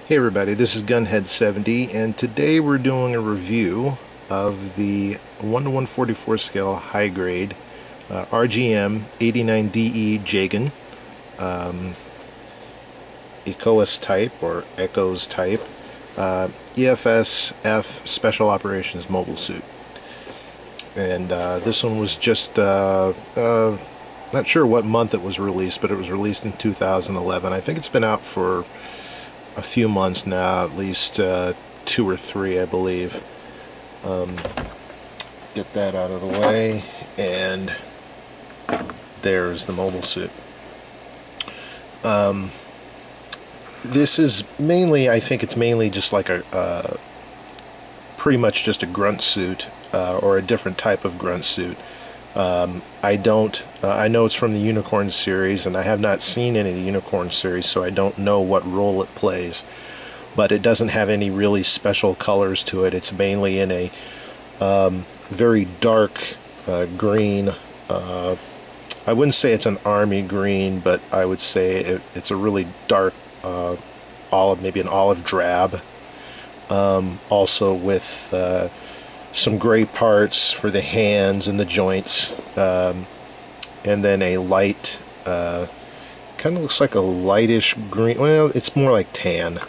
Hey everybody, this is Gunhead70, and today we're doing a review of the 1:144 scale high grade RGM-89De JEGAN ecoas type or echoes type EFS-F Special Operations Mobile Suit. And this one was just not sure what month it was released, but it was released in 2011. I think it's been out for a few months now, at least 2 or 3, I believe. Get that out of the way, and there's the mobile suit. This is mainly, I think it's mainly just like a pretty much just a grunt suit, or a different type of grunt suit. I know it's from the Unicorn series, and I have not seen any of the Unicorn series, so I don't know what role it plays. But it doesn't have any really special colors to it. It's mainly in a very dark green. I wouldn't say it's an army green, but I would say it's a really dark olive, maybe an olive drab. Also with some gray parts for the hands and the joints, and then a light, kind of looks like a lightish green, well, it's more like tan.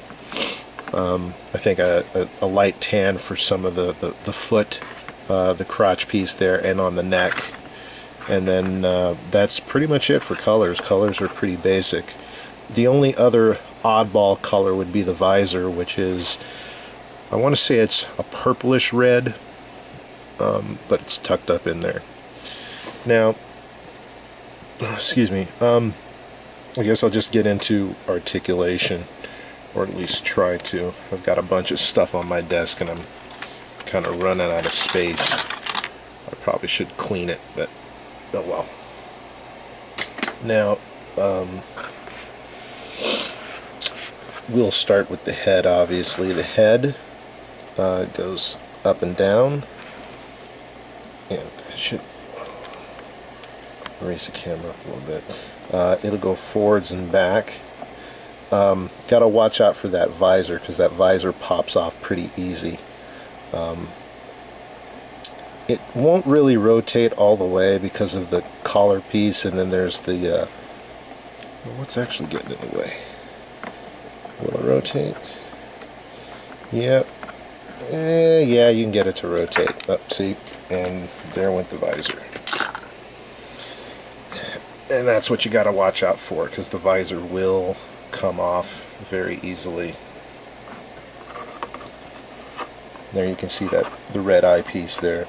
I think a light tan for some of the foot, the crotch piece there, and on the neck. And then that's pretty much it for colors. Colors are pretty basic. The only other oddball color would be the visor, which is, I want to say it's a purplish red, but it's tucked up in there. Now, excuse me, I guess I'll just get into articulation, or at least try to. I've got a bunch of stuff on my desk and I'm kind of running out of space. I probably should clean it, but oh well. Now, we'll start with the head, obviously. The head goes up and down, and I should raise the camera up a little bit. It'll go forwards and back. Gotta watch out for that visor, because that visor pops off pretty easy. It won't really rotate all the way because of the collar piece, and then there's the what's actually getting in the way? Will it rotate? Yep. Yeah, you can get it to rotate. Up, see? And there went the visor. And that's what you got to watch out for, because the visor will come off very easily. There you can see that the red eyepiece there,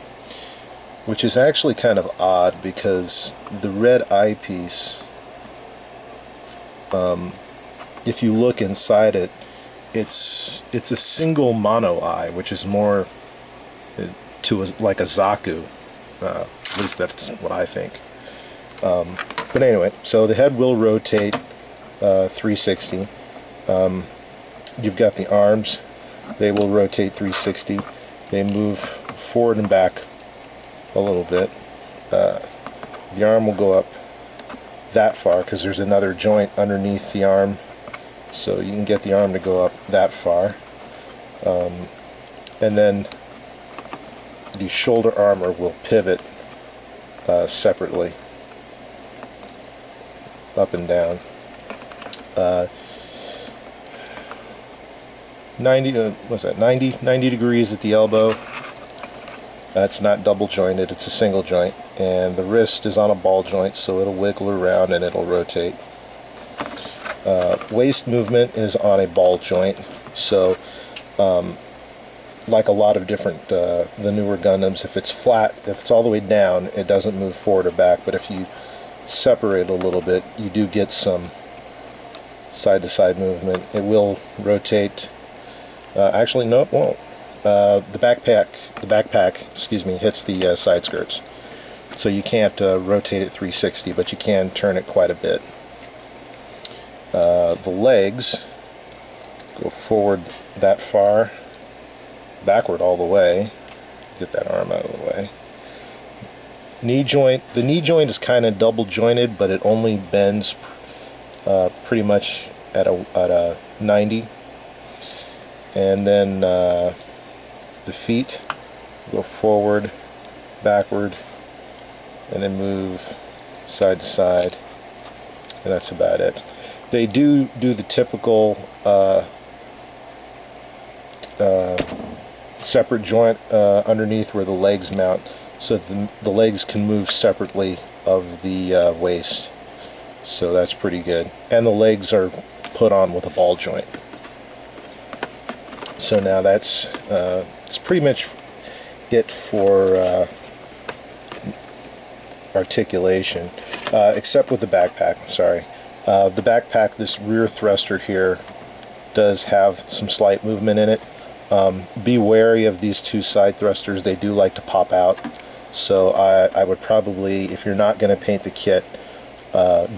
which is actually kind of odd, because the red eyepiece, if you look inside it, it's a single mono eye, which is more to like a Zaku. At least that's what I think. But anyway, so the head will rotate 360. You've got the arms; they will rotate 360. They move forward and back a little bit. The arm will go up that far, because there's another joint underneath the arm, so you can get the arm to go up that far. And then the shoulder armor will pivot separately, up and down. 90 degrees at the elbow. That's not double jointed, it's a single joint, and the wrist is on a ball joint, so it'll wiggle around and it'll rotate. Waist movement is on a ball joint, so like a lot of different the newer Gundams, if it's flat, if it's all the way down, it doesn't move forward or back, but if you separate a little bit, you do get some side-to-side movement. It will rotate. Actually, no, it won't. The backpack, excuse me, hits the side skirts, so you can't rotate it 360, but you can turn it quite a bit. The legs go forward that far, backward all the way. Get that arm out of the way. Knee joint. The knee joint is kind of double jointed, but it only bends pretty much at a 90. and then the feet go forward, backward, and then move side to side, and that's about it. They do the typical separate joint underneath where the legs mount, so the legs can move separately of the waist, so that's pretty good. And the legs are put on with a ball joint. So now that's it's pretty much it for articulation, except with the backpack. Sorry, the backpack, this rear thruster here does have some slight movement in it. Be wary of these two side thrusters. They do like to pop out, so I would probably, if you're not going to paint the kit,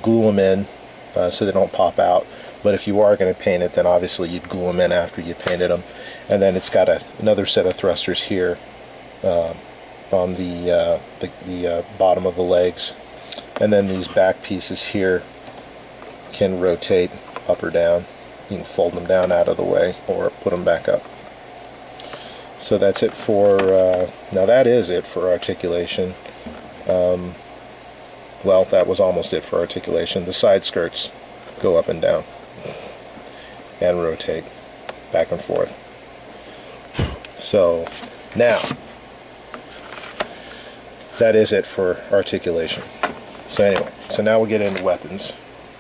glue them in so they don't pop out. But if you are going to paint it, then obviously you'd glue them in after you painted them. And then it's got another set of thrusters here on the bottom of the legs, and then these back pieces here can rotate up or down. You can fold them down out of the way or put them back up. So that's it for now. That is it for articulation. Well, that was almost it for articulation. The side skirts go up and down and rotate back and forth. So now that is it for articulation. So anyway, so now we get into weapons.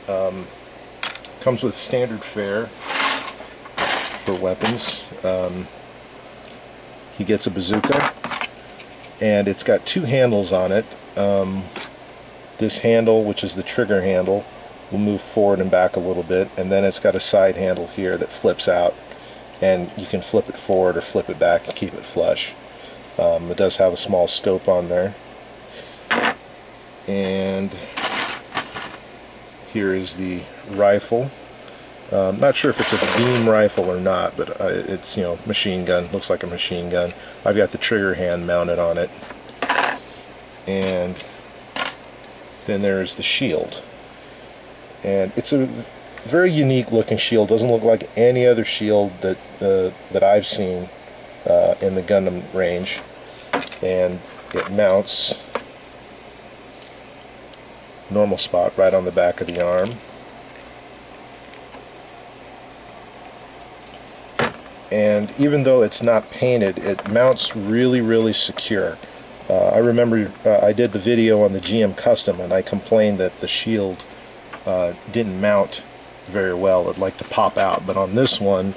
Comes with standard fare for weapons. He gets a bazooka, and it's got two handles on it. This handle, which is the trigger handle, will move forward and back a little bit, and then it's got a side handle here that flips out, and you can flip it forward or flip it back and keep it flush. It does have a small scope on there, and here is the rifle. Not sure if it's a beam rifle or not, but it's, you know, machine gun. Looks like a machine gun. I've got the trigger hand mounted on it, and then there's the shield. And it's a very unique looking shield. Doesn't look like any other shield that I've seen in the Gundam range, and it mounts normal spot right on the back of the arm. And even though it's not painted, it mounts really secure. I remember I did the video on the GM Custom, and I complained that the shield didn't mount very well. It liked to pop out, but on this one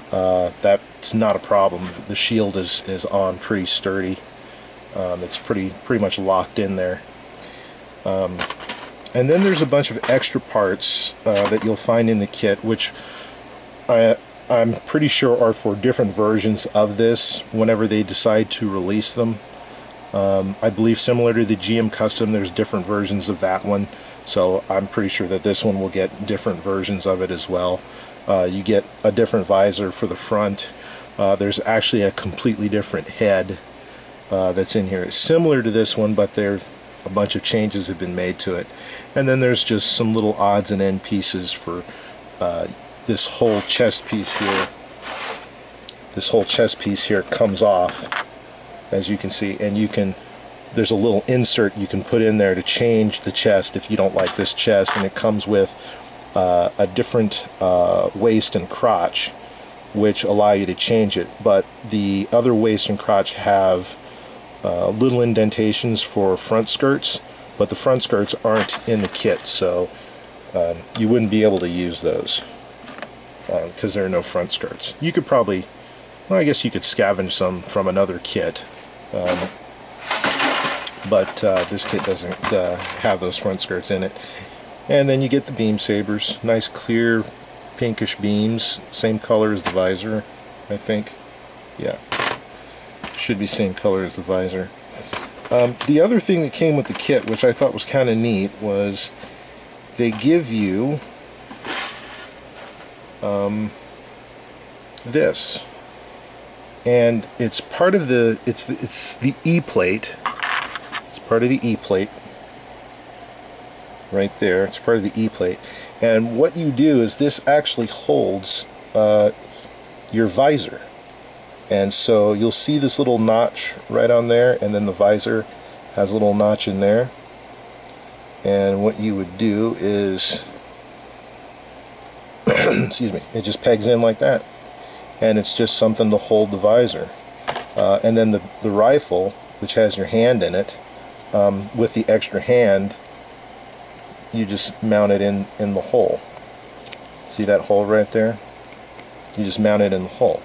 that's not a problem. The shield is on pretty sturdy. It's pretty much locked in there. And then there's a bunch of extra parts that you'll find in the kit, which I'm pretty sure are for different versions of this whenever they decide to release them. I believe similar to the GM Custom, there's different versions of that one, so I'm pretty sure that this one will get different versions of it as well. You get a different visor for the front. There's actually a completely different head that's in here. It's similar to this one, but there's a bunch of changes have been made to it. And then there's just some little odds and end pieces for this whole chest piece here. This whole chest piece here comes off, as you can see, and there's a little insert you can put in there to change the chest if you don't like this chest, and it comes with a different waist and crotch, which allow you to change it. But the other waist and crotch have little indentations for front skirts, but the front skirts aren't in the kit, so you wouldn't be able to use those because there are no front skirts. You could probably, well, I guess you could scavenge some from another kit, but this kit doesn't have those front skirts in it. And then you get the beam sabers, nice clear pinkish beams, same color as the visor, I think. Yeah, should be same color as the visor. The other thing that came with the kit, which I thought was kind of neat, was they give you this, and it's part of the it's the E-plate. It's part of the E-plate right there. It's part of the E-plate, and what you do is this actually holds your visor. And so you'll see this little notch right on there, and then the visor has a little notch in there. And what you would do is excuse me, it just pegs in like that, and it's just something to hold the visor. And then the rifle, which has your hand in it, with the extra hand, you just mount it in the hole. See that hole right there? You just mount it in the hole.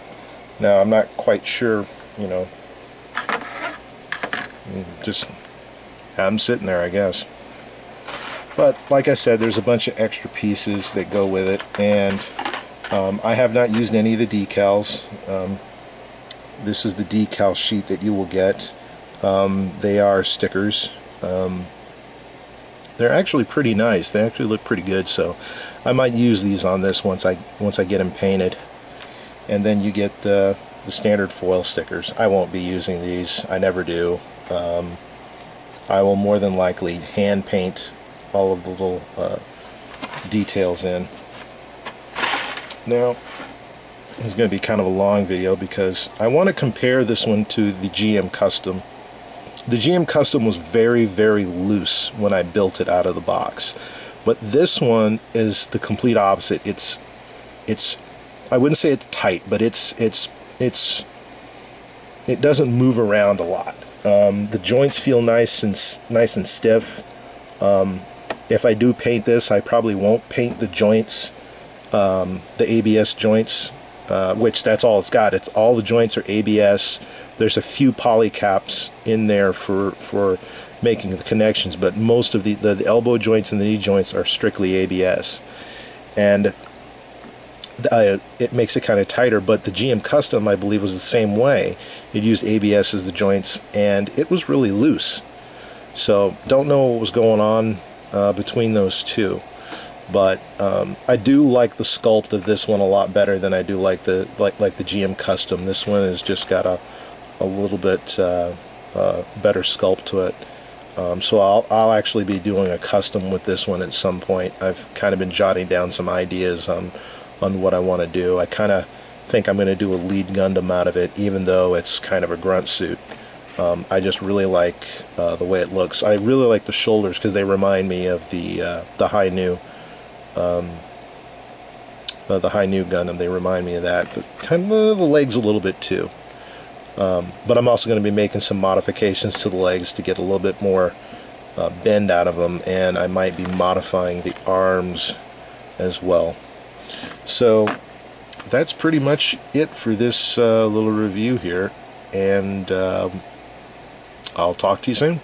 Now I'm not quite sure, you know, just have them sitting there, I guess. But like I said, there's a bunch of extra pieces that go with it, and I have not used any of the decals. This is the decal sheet that you will get. They are stickers. They're actually pretty nice. They actually look pretty good, so I might use these on this once I get them painted. And then you get the standard foil stickers. I won't be using these. I never do. I will more than likely hand paint all of the little details in. Now, this is going to be kind of a long video because I want to compare this one to the GM Custom. The GM Custom was very, very loose when I built it out of the box, but this one is the complete opposite. It's I wouldn't say it's tight, but it doesn't move around a lot. The joints feel nice and stiff. If I do paint this, I probably won't paint the joints, the ABS joints, which that's all it's got. It's all the joints are ABS. There's a few poly caps in there for making the connections, but most of the elbow joints and the knee joints are strictly ABS, and it makes it kind of tighter. But the GM Custom, I believe, was the same way. It used ABS as the joints, and it was really loose. So don't know what was going on between those two, but I do like the sculpt of this one a lot better than I do like the GM Custom. This one has just got a little bit better sculpt to it. So I'll actually be doing a custom with this one at some point. I've kind of been jotting down some ideas on what I want to do. I kind of think I'm going to do a lead Gundam out of it, even though it's kind of a grunt suit. I just really like the way it looks. I really like the shoulders because they remind me of the High New Gundam. They remind me of that. Kind of the legs a little bit too. But I'm also going to be making some modifications to the legs to get a little bit more bend out of them, and I might be modifying the arms as well. So that's pretty much it for this little review here, and I'll talk to you soon.